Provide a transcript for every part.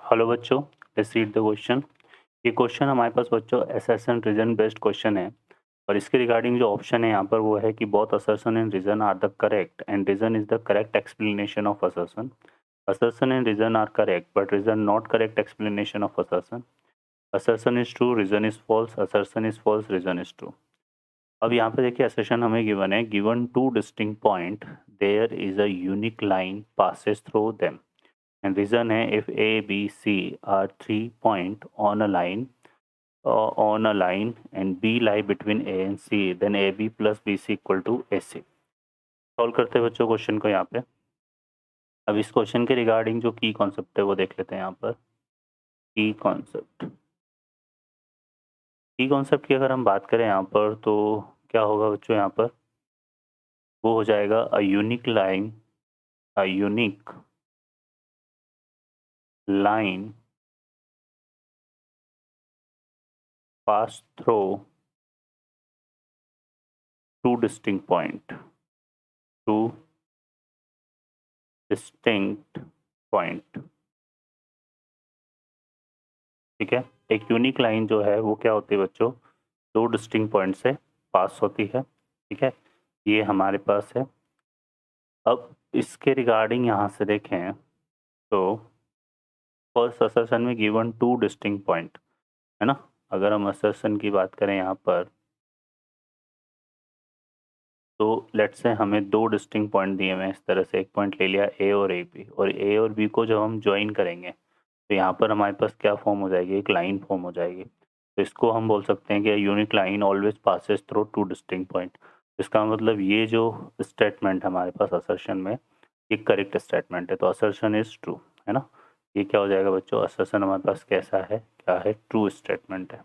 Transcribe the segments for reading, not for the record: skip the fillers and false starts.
Hello बच्चों, let's read the question. ये question हमारे पास बच्चों असर्शन रीजन बेस्ड क्वेश्चन है और इसके रिगार्डिंग जो ऑप्शन है यहाँ पर वो है कि both assertion and reason are the correct and reason is the correct explanation of assertion. Assertion and reason are correct but reason not correct explanation of assertion. Assertion is true, reason is false, assertion is false, reason is true. अब यहाँ पे देखिए assertion हमें given है, given two distinct point there is a unique line passes through them and reason है if A, B, C are 3 point on a line and B lie between A and C then AB plus BC equal to AC। Solve करते हैं बच्चों question को यहाँ पे। अब इस question के रिगार्डिंग जो की कॉन्सेप्ट है वो देख लेते हैं यहाँ पर। की कॉन्सेप्ट की अगर हम बात करें यहाँ पर तो क्या होगा बच्चों, यहाँ पर वो हो जाएगा अ unique line pass through to distinct point. ठीक है, एक यूनिक लाइन जो है वो क्या होती है बच्चों, दो डिस्टिंक्ट पॉइंट से पास होती है। ठीक है, ये हमारे पास है। अब इसके रिगार्डिंग यहाँ से देखें तो फर्स्ट असर्शन में गिवन टू डिस्टिंक्ट पॉइंट है ना। अगर हम असर्शन की बात करें यहाँ पर तो लेट्स से हमें दो डिस्टिंक्ट पॉइंट दिए हुए हैं, इस तरह से एक पॉइंट ले लिया ए और ए बी, और ए और बी को जब हम ज्वाइन करेंगे तो यहाँ पर हमारे पास क्या फॉर्म हो जाएगी, एक लाइन फॉर्म हो जाएगी। तो इसको हम बोल सकते हैं कि unique line always passes through to distinct point. इसका मतलब ये जो स्टेटमेंट हमारे पास असर्शन में, ये करेक्ट स्टेटमेंट है, तो असर्शन इज ट्रू है ना। ये क्या हो जाएगा बच्चों, असर्शन हमारे पास कैसा है, क्या है, ट्रू स्टेटमेंट है।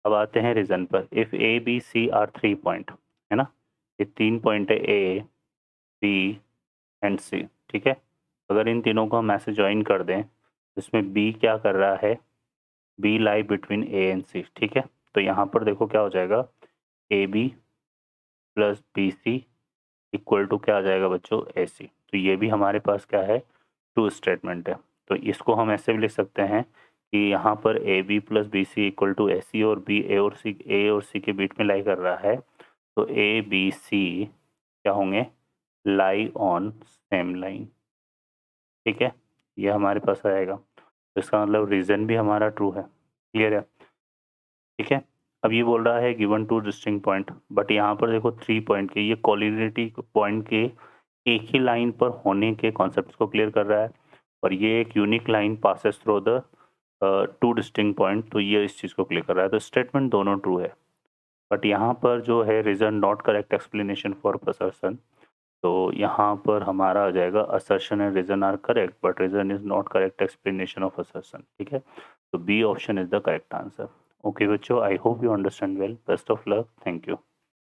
अब आते हैं रीजन पर। If A B C are 3 point है ना, ये 3 पॉइंट है ए बी एंड सी। ठीक है, अगर इन तीनों को हम ऐसे ज्वाइन कर दें, इसमें बी क्या कर रहा है, B lie between A and C. ठीक है, तो यहाँ पर देखो क्या हो जाएगा, A B plus B C equal to क्या आ जाएगा बच्चों, ए सी। तो ये भी हमारे पास क्या है, ट्रू स्टेटमेंट है। तो इसको हम ऐसे भी लिख सकते हैं कि यहाँ पर A B plus B C equal to A C, और बी ए और सी के बीच में लाई कर रहा है, तो ए बी सी क्या होंगे, लाई ऑन सेम लाइन। ठीक है, ये हमारे पास आएगा, तो इसका मतलब रीजन भी हमारा ट्रू है। क्लियर है। ठीक है, अब ये बोल रहा है given two distinct point, but यहाँ पर देखो 3 पॉइंट के, ये कोलिनिटी पॉइंट के एक ही लाइन पर होने के कॉन्सेप्ट को क्लियर कर रहा है, और ये एक unique line passes through the two distinct point, तो ये इस चीज़ को क्लियर कर रहा है। तो स्टेटमेंट दोनों ट्रू है, बट यहाँ पर जो है reason not correct explanation for assertion, तो यहाँ पर हमारा आ जाएगा assertion and reason are correct but reason is not correct explanation of assertion. ठीक है, तो B option is the correct answer. Okay बच्चों, I hope you understand well. Best of luck, thank you.